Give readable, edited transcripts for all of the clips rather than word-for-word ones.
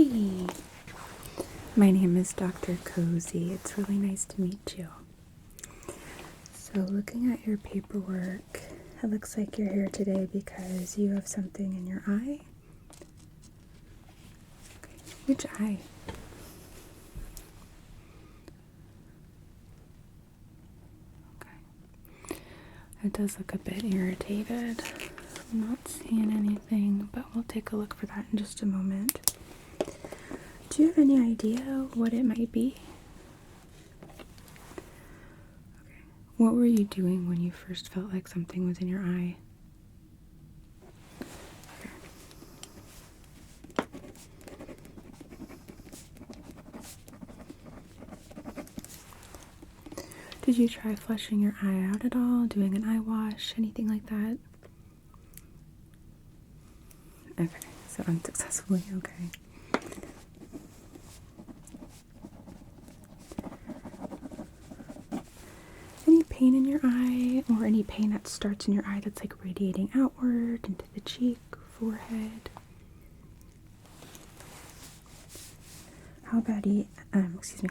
Hi, my name is Dr. Cozy. It's really nice to meet you. So looking at your paperwork, it looks like you're here today because you have something in your eye. Okay. Which eye? Okay. It does look a bit irritated. I'm not seeing anything, but we'll take a look for that in just a moment. Do you have any idea what it might be? Okay. What were you doing when you first felt like something was in your eye? Okay. Did you try flushing your eye out at all? Doing an eye wash? Anything like that? Okay, so unsuccessfully, okay. Any pain in your eye, or any pain that starts in your eye that's like radiating outward into the cheek, forehead? How about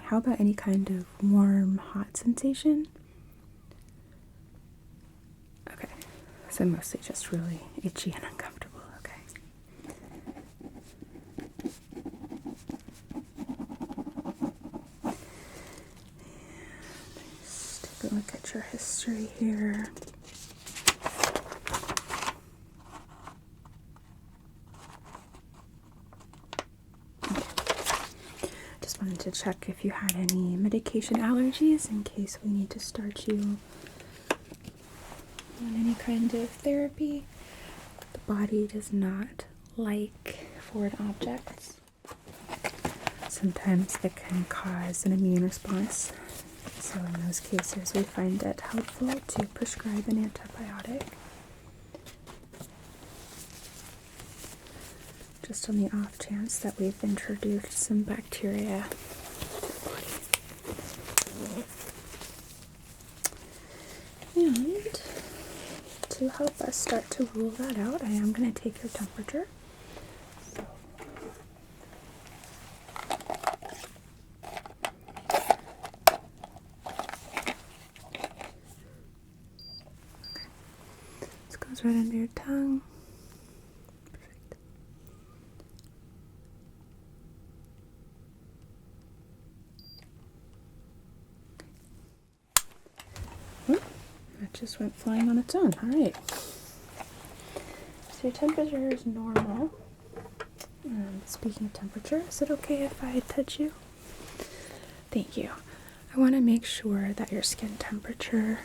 how about any kind of warm, hot sensation? Okay, so mostly just really itchy and uncomfortable, okay. Just take a look at your history here. Just wanted to check if you had any medication allergies in case we need to start you on any kind of therapy. The body does not like foreign objects. Sometimes it can cause an immune response. So in those cases, we find it helpful to prescribe an antibiotic. Just on the off chance that we've introduced some bacteria to the body. And to help us start to rule that out, I am going to take your temperature. This goes right under your tongue. Perfect. Oh, that just went flying on its own. Alright. So your temperature is normal. Speaking of temperature, is it okay if I touch you? Thank you. I want to make sure that your skin temperature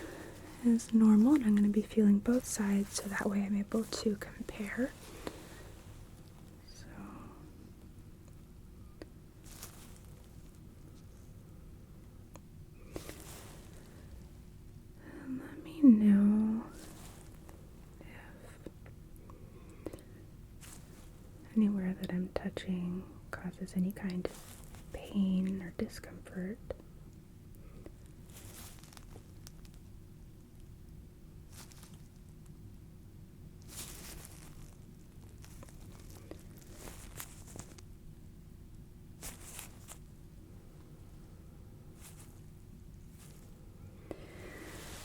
is normal, and I'm going to be feeling both sides so that way I'm able to compare. So let me know if anywhere that I'm touching causes any kind of pain or discomfort.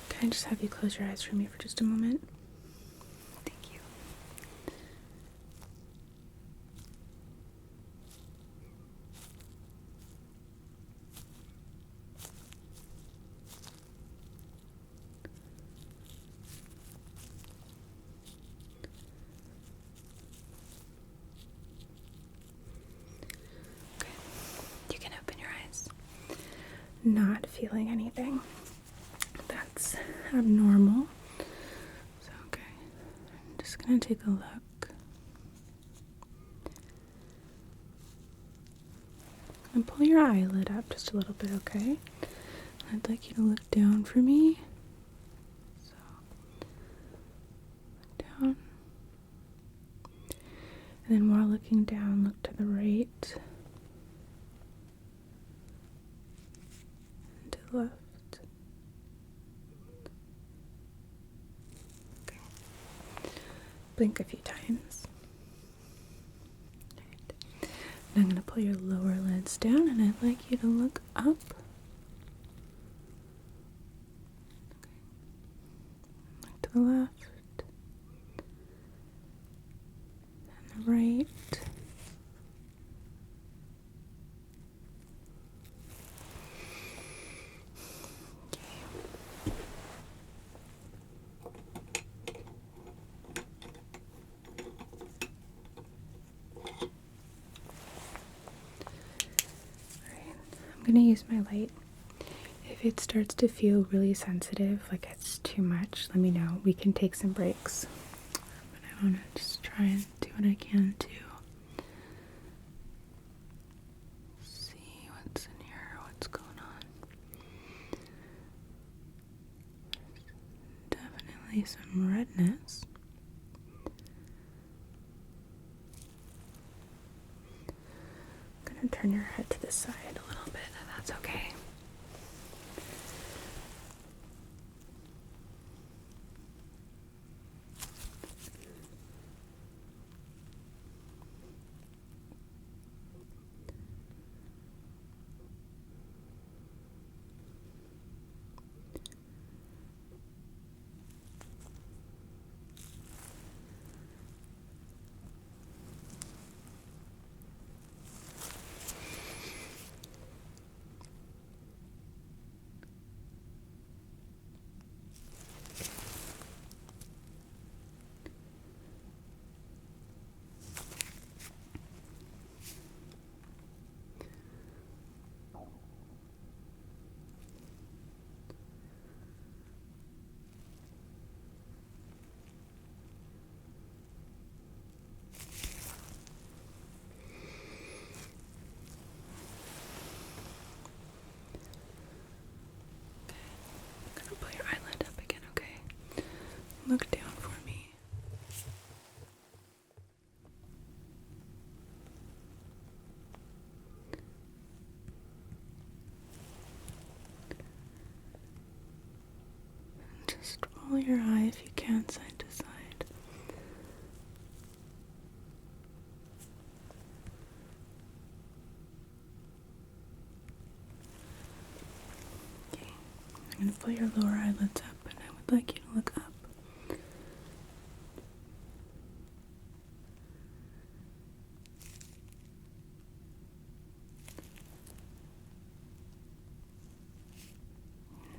Can I just have you close your eyes for me for just a moment? Thank you. Okay, you can open your eyes. Not feeling anything. That's abnormal. So, okay, I'm just gonna take a look. And pull your eyelid up just a little bit, okay? I'd like you to look down for me. So, look down. And then while looking down, look to the right. And to the left. Blink a few times. Right. I'm going to pull your lower lids down, and I'd like you to look up. Look to the left and the right. I'm going to use my light. If it starts to feel really sensitive, like it's too much, let me know. We can take some breaks. But I want to just try and do what I can to see what's in here, what's going on. Definitely some redness. I'm going to turn your head to the side a little bit, and that's okay. Look down for me. And just roll your eye if you can, side to side. Okay, I'm going to pull your lower eyelids up, and I would like you to look up.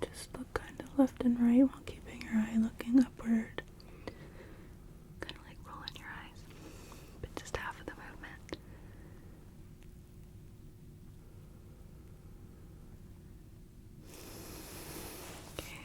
Just look kind of left and right while keeping your eye looking upward. Kind of like rolling your eyes, but just half of the movement. Okay.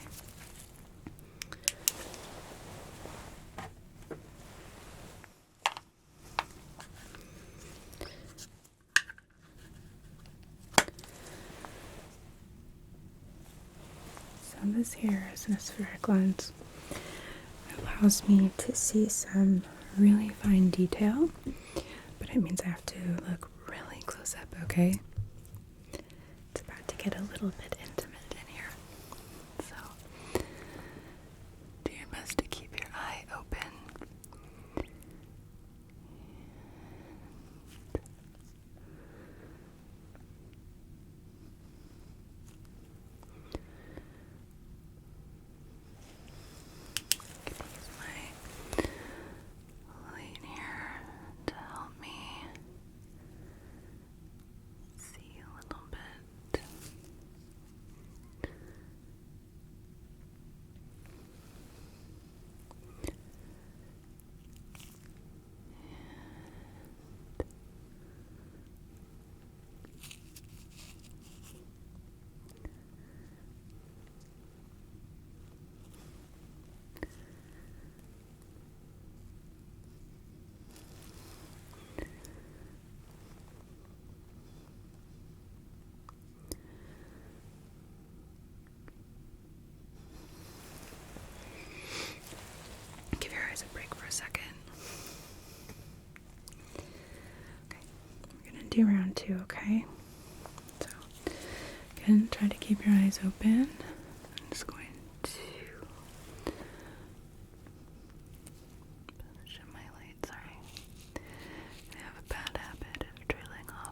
So this here is an aspheric lens. It allows me to see some really fine detail, but it means I have to look really close up, okay? It's about to get a little bit intimate in here. So, do your best to keep your eye open. Light here to help me see a little bit. Give your eyes a break for a second. Okay, we're gonna do round 2, okay? So, again, try to keep your eyes open. I'm just going to position my light, sorry. I have a bad habit of drilling off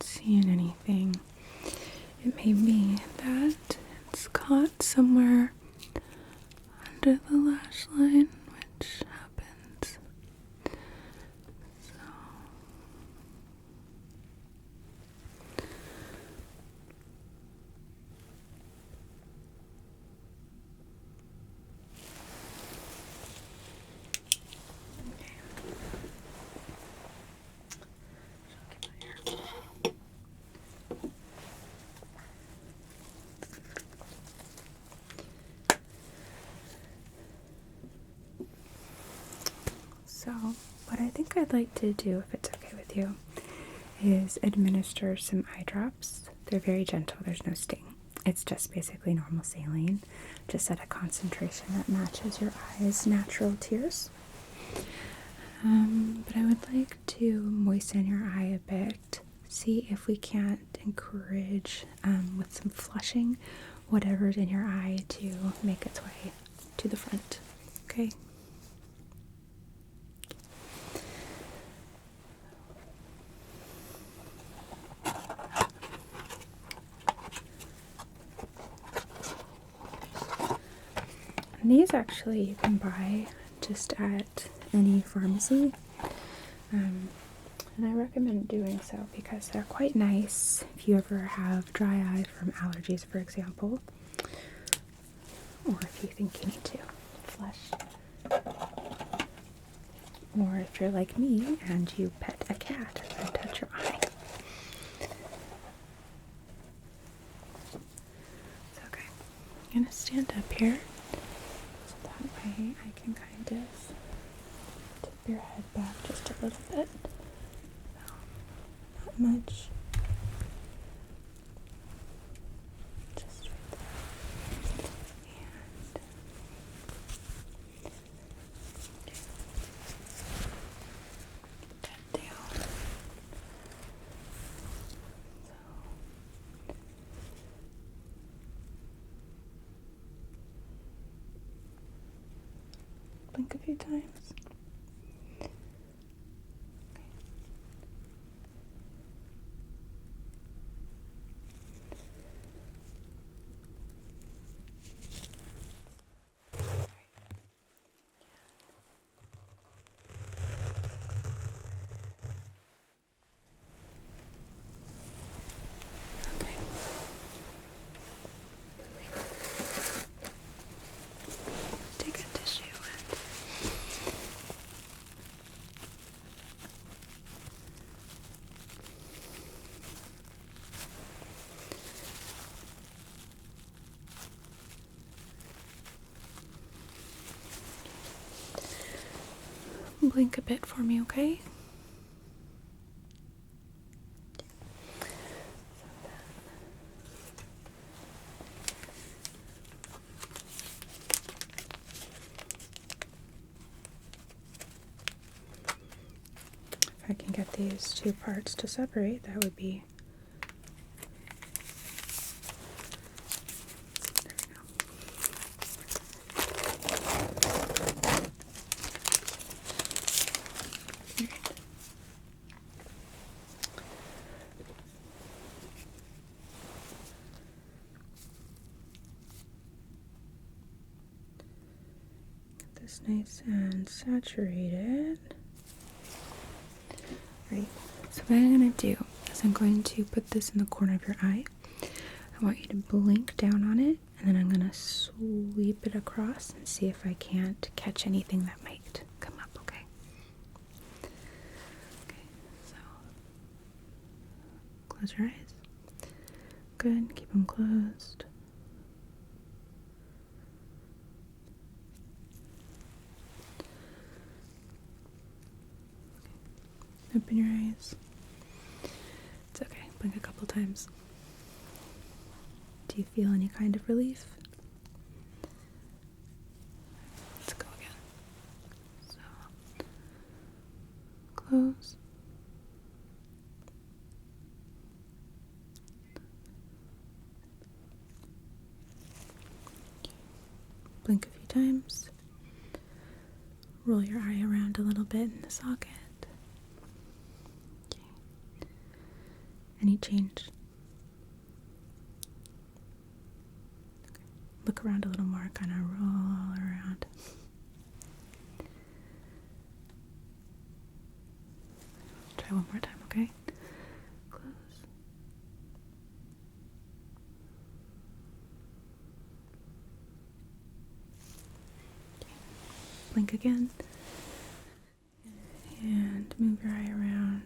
seeing anything. It may be that it's caught somewhere under the lash line, which happens. So So, what I think I'd like to do, if it's okay with you, is administer some eye drops. They're very gentle, there's no sting. It's just basically normal saline, just at a concentration that matches your eye's natural tears. But I would like to moisten your eye a bit, see if we can't encourage, with some flushing, whatever's in your eye to make its way to the front. Okay? And these actually you can buy just at any pharmacy, and I recommend doing so because they're quite nice if you ever have dry eye from allergies, for example, or if you think you need to flush, or if you're like me and you pet a cat and touch your eye. It's okay. I'm gonna stand up here. That way I can kind of tip your head back just a little bit. No, not much. Just right there. And that down. Blink a few times. Take a tissue and blink a bit for me, okay? If I can get these two parts to separate, that would be. There we go. Alright. Get this nice and saturated. Right, so what I'm going to do is I'm going to put this in the corner of your eye. I want you to blink down on it, and then I'm going to sweep it across and see if I can't catch anything that might come up, okay? Okay, so close your eyes. Good, keep them closed. Open your eyes. It's okay. Blink a couple times. Do you feel any kind of relief? Let's go again. So, close. Blink a few times. Roll your eye around a little bit in the socket. Any change? Okay. Look around a little more, kind of roll around. Try one more time, okay? Close. Okay. Blink again. And move your eye around.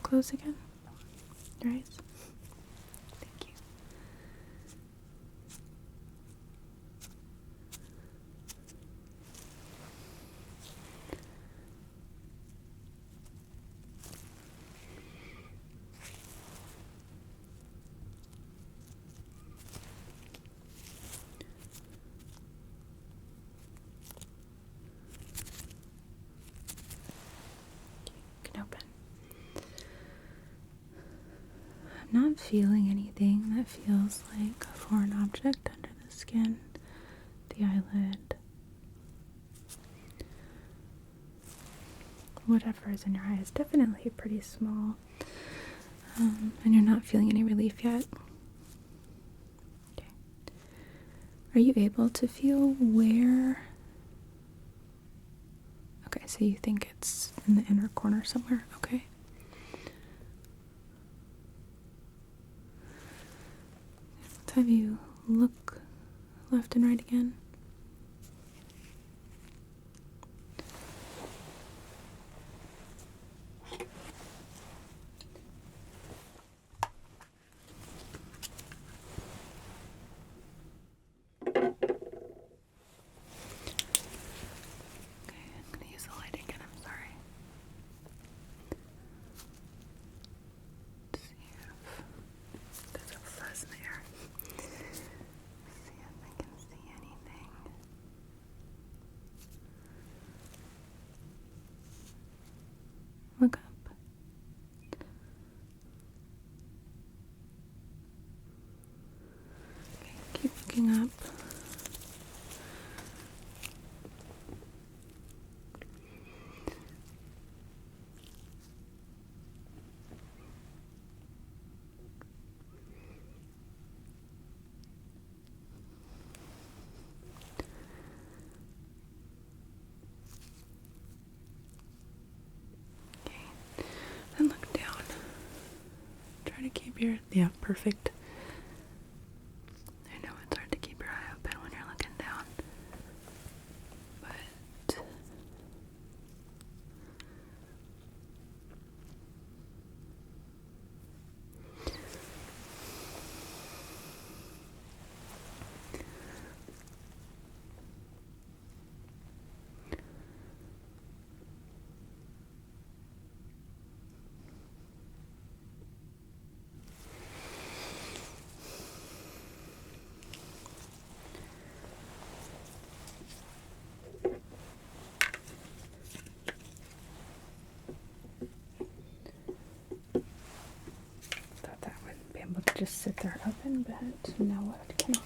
Close again. Your eyes. Thank you. You can open. I'm not feeling anything that feels like a foreign object under the skin, the eyelid, whatever is in your eye is definitely pretty small, and you're not feeling any relief yet. Okay. Are you able to feel where? Okay, so you think it's in the inner corner somewhere, okay? Let's have you look left and right again. Look up. Okay, keep looking up. And look down. Try to keep your, yeah, perfect. I know it's hard to keep your eye open when you're looking down, but thought that would be able to just sit there open, but no, it cannot.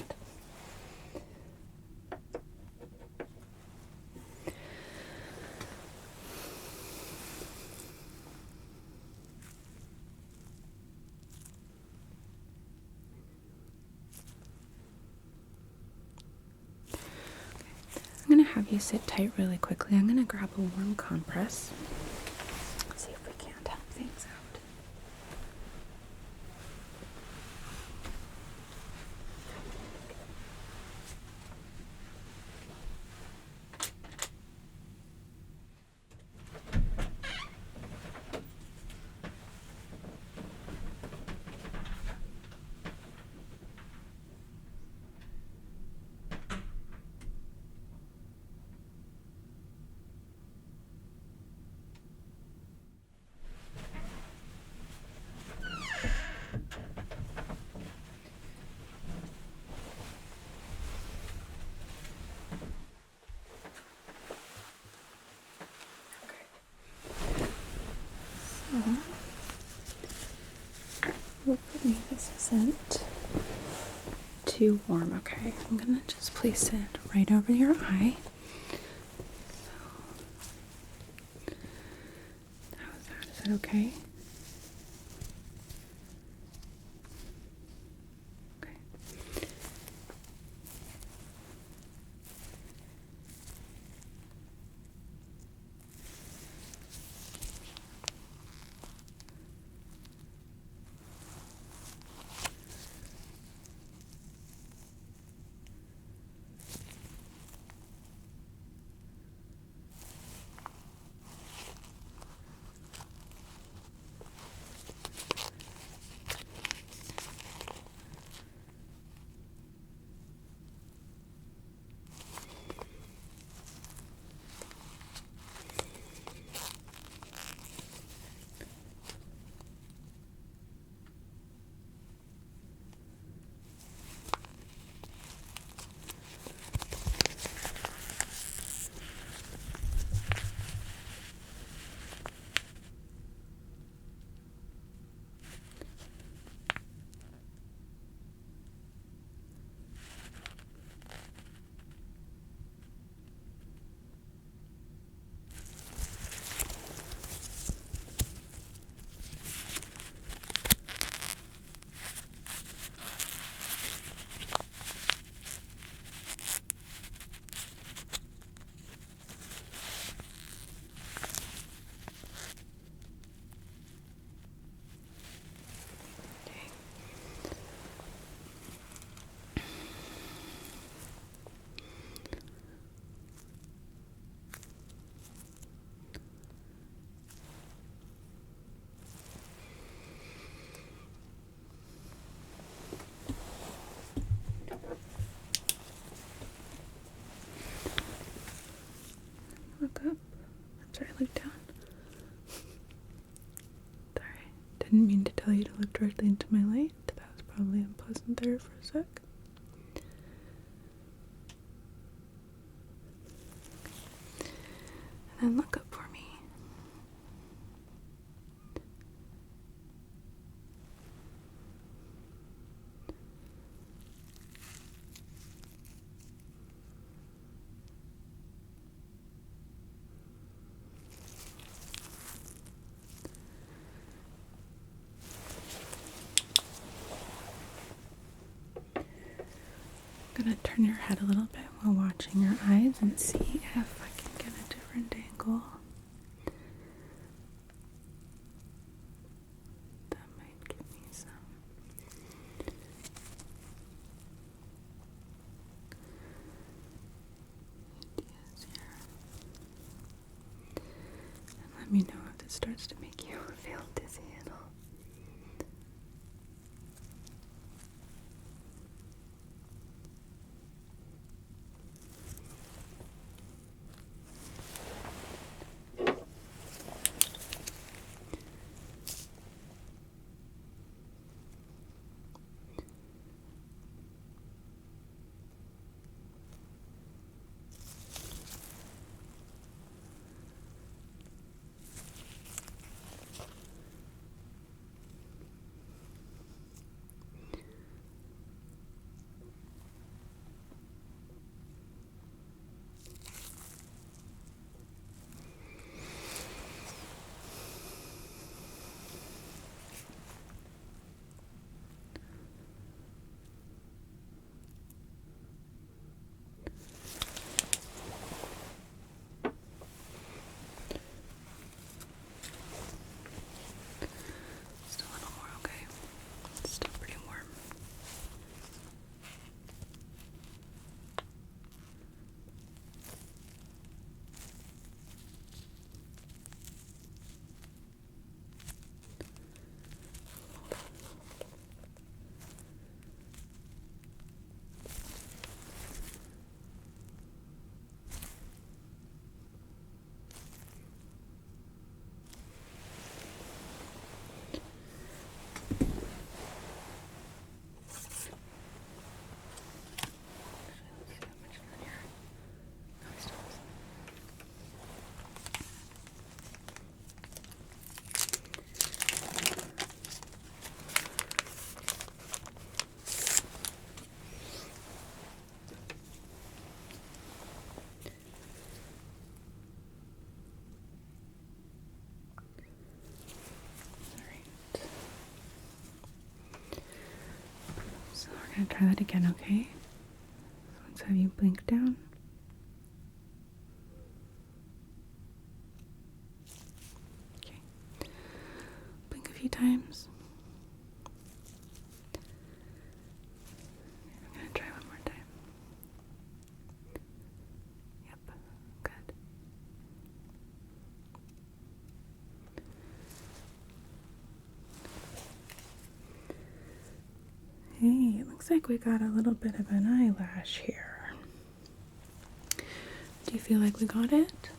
I'm going to have you sit tight really quickly. I'm going to grab a warm compress. See if we can't help things out. isn't too warm. Okay, I'm gonna just place it right over your eye. So, how's that? Is that okay? Okay. Look up. Sorry, look down. Sorry, didn't mean to tell you to look directly into my light. That was probably unpleasant there for a sec. And then look up for me. I'm gonna turn your head a little bit while watching your eyes and see if I can get a different angle. That might give me some ideas here. And let me know if this starts to make you feel dizzy at all. I'm gonna try that again, okay? Let's have you blink down. Okay. Blink a few times. I'm gonna try one more time. Yep, good. Hey, it looks like we got a little bit of an eyelash here. Do you feel like we got it?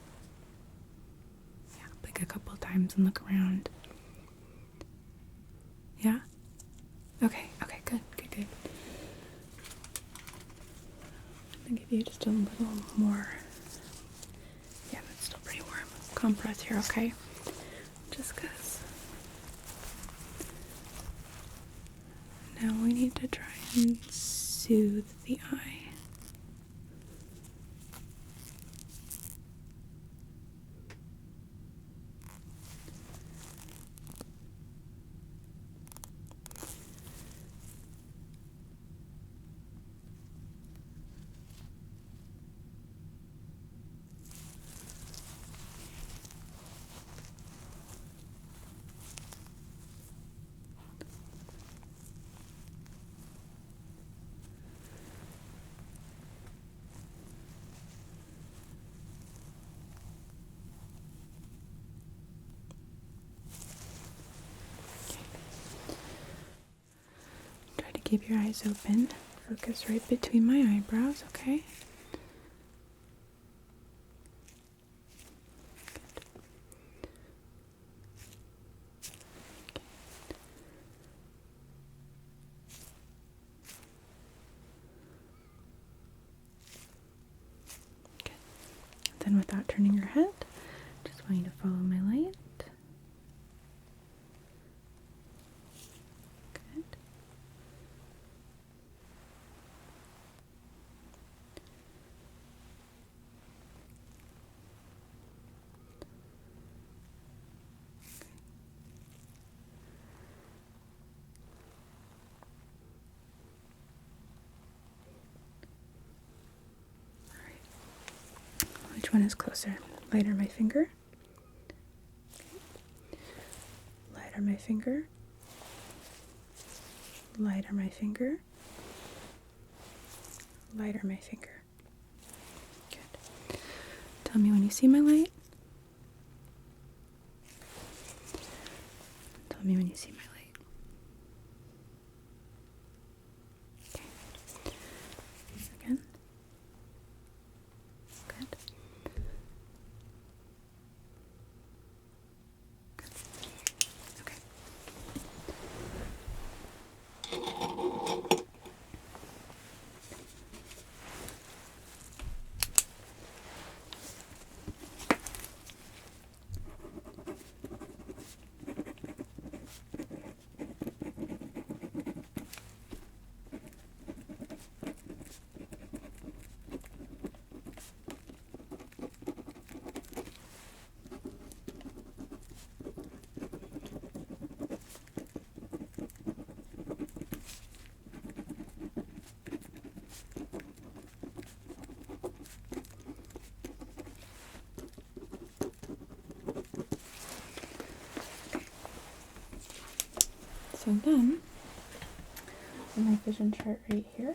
Yeah, blink a couple times and look around. Yeah? Okay, good. I'm gonna give you just a little more. Yeah, that's still pretty warm. Compress here, okay? Just because. Now we need to try and soothe the eye. Try to keep your eyes open. Focus right between my eyebrows, okay? Good. Then without turning your head, just want you to follow my light. Good. Which one is closer? Light or my finger? Okay. Light or my finger? Light or my finger? Light or my finger? Good. Tell me when you see my light. Tell me when you see my light. Okay. Again. Good. Okay. So then, in my vision chart right here,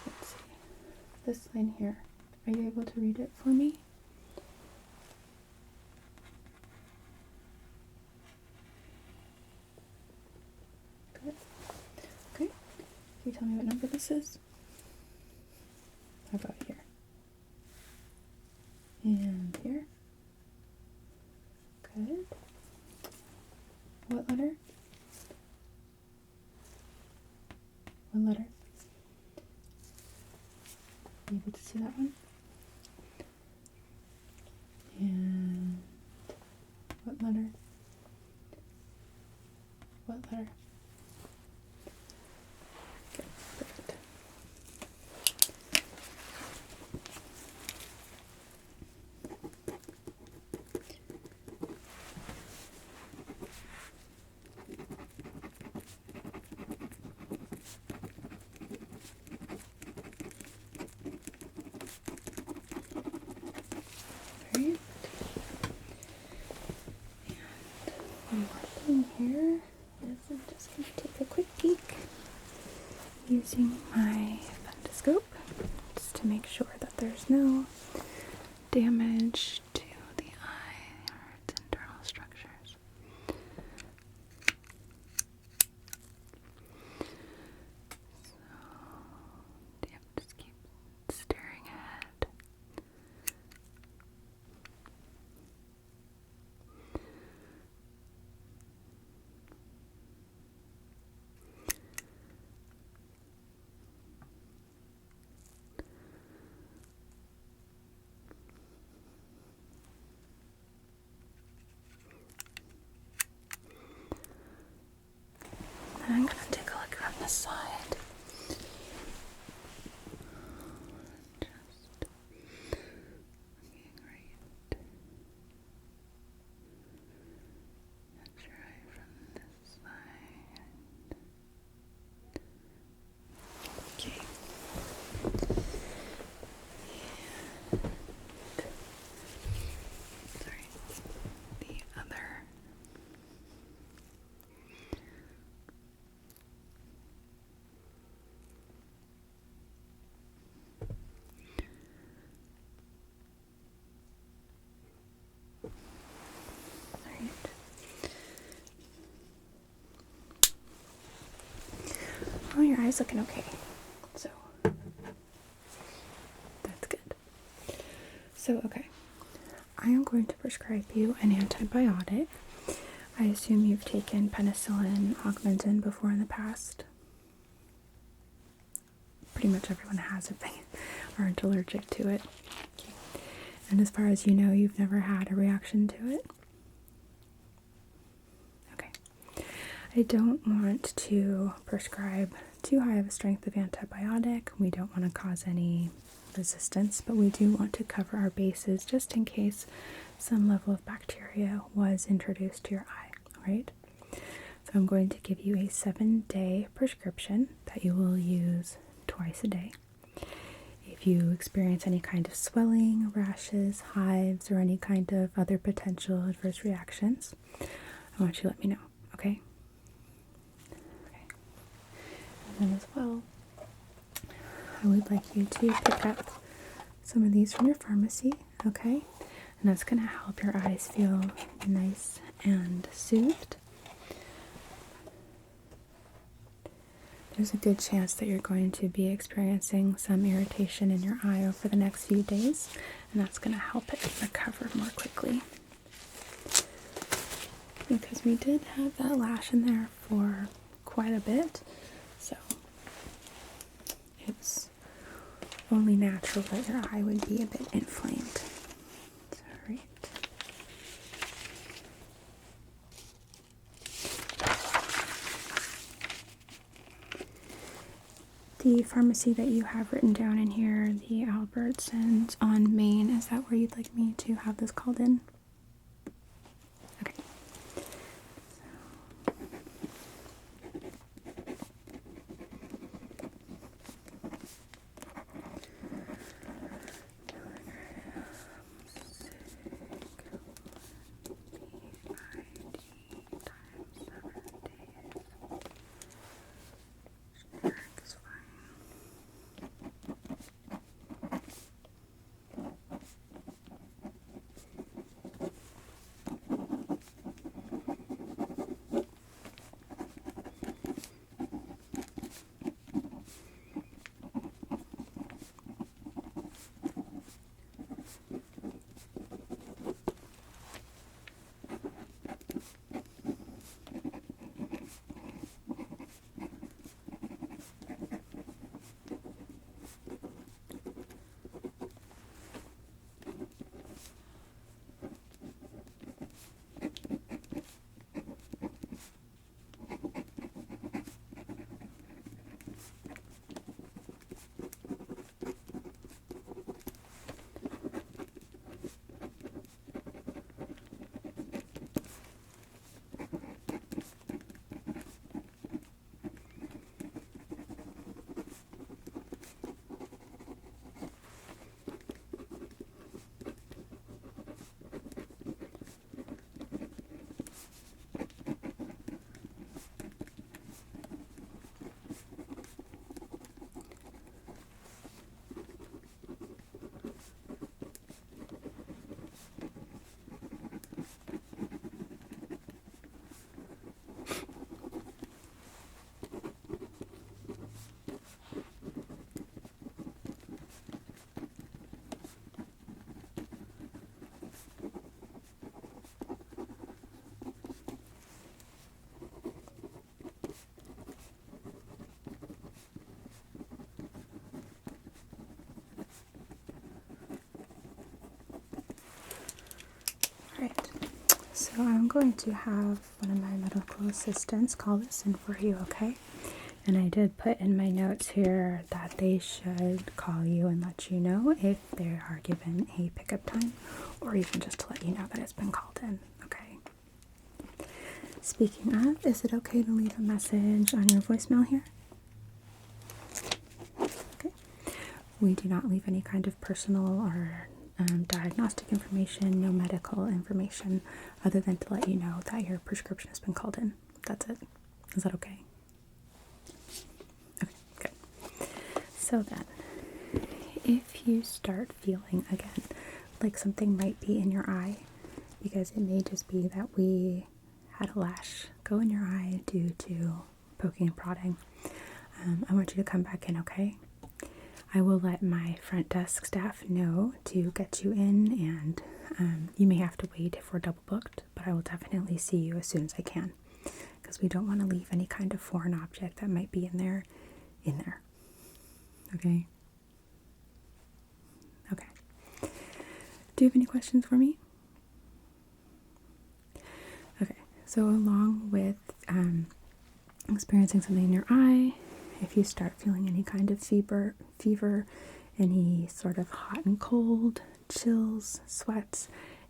let's see, this line here, are you able to read it for me? Good. Okay. Can you tell me what number this is? How about here? And here? Good. What letter? What letter? Are you able to see that one? And what letter? What letter? Okay, perfect. damage to the eye or its internal structures. So, just keep staring ahead. And I'm going to take a look from the side. Just looking right at your eye from this side. Okay. Sorry. The other. Oh, your eye's looking okay. So, that's good. So, okay. I am going to prescribe you an antibiotic. I assume you've taken penicillin, Augmentin before in the past. Pretty much everyone has if they aren't allergic to it. Okay. And as far as you know, you've never had a reaction to it? Okay. I don't want to prescribe too high of a strength of antibiotic. We don't want to cause any resistance, but we do want to cover our bases just in case some level of bacteria was introduced to your eye, alright? So I'm going to give you a 7-day prescription that you will use twice a day. If you experience any kind of swelling, rashes, hives, or any kind of other potential adverse reactions, I want you to let me know, okay? Okay. And then as well, I would like you to pick up some of these from your pharmacy, okay? And that's going to help your eyes feel nice and soothed. There's a good chance that you're going to be experiencing some irritation in your eye over the next few days, and that's going to help it recover more quickly. Because we did have that lash in there for quite a bit, so it's only natural that your eye would be a bit inflamed. Alright. The pharmacy that you have written down in here, the Albertsons on Main, is that where you'd like me to have this called in? Okay. So I'm going to have one of my medical assistants call this in for you, okay? And I did put in my notes here that they should call you and let you know if they are given a pickup time, or even just to let you know that it's been called in, okay? Speaking of, is it okay to leave a message on your voicemail here? Okay. We do not leave any kind of personal or diagnostic information, no medical information, other than to let you know that your prescription has been called in. That's it. Is that okay? Okay, good. So then, if you start feeling again like something might be in your eye, because it may just be that we had a lash go in your eye due to poking and prodding, I want you to come back in, okay? I will let my front desk staff know to get you in, and you may have to wait if we're double booked, but I will definitely see you as soon as I can, because we don't want to leave any kind of foreign object that might be in there. Okay? Okay. Do you have any questions for me? Okay, so along with experiencing something in your eye, if you start feeling any kind of fever, any sort of hot and cold, chills, sweats,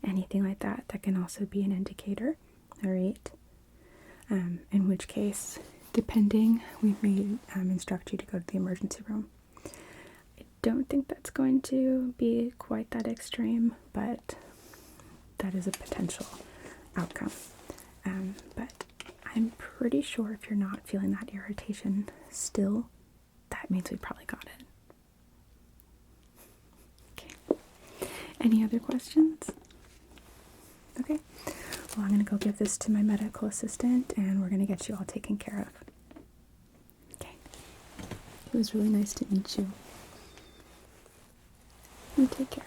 anything like that, that can also be an indicator, all right? In which case, depending, we may instruct you to go to the emergency room. I don't think that's going to be quite that extreme, but that is a potential outcome. But I'm pretty sure if you're not feeling that irritation still, that means we probably got it. Okay. Any other questions? Okay. Well, I'm going to go give this to my medical assistant, and we're going to get you all taken care of. Okay. It was really nice to meet you. You take care.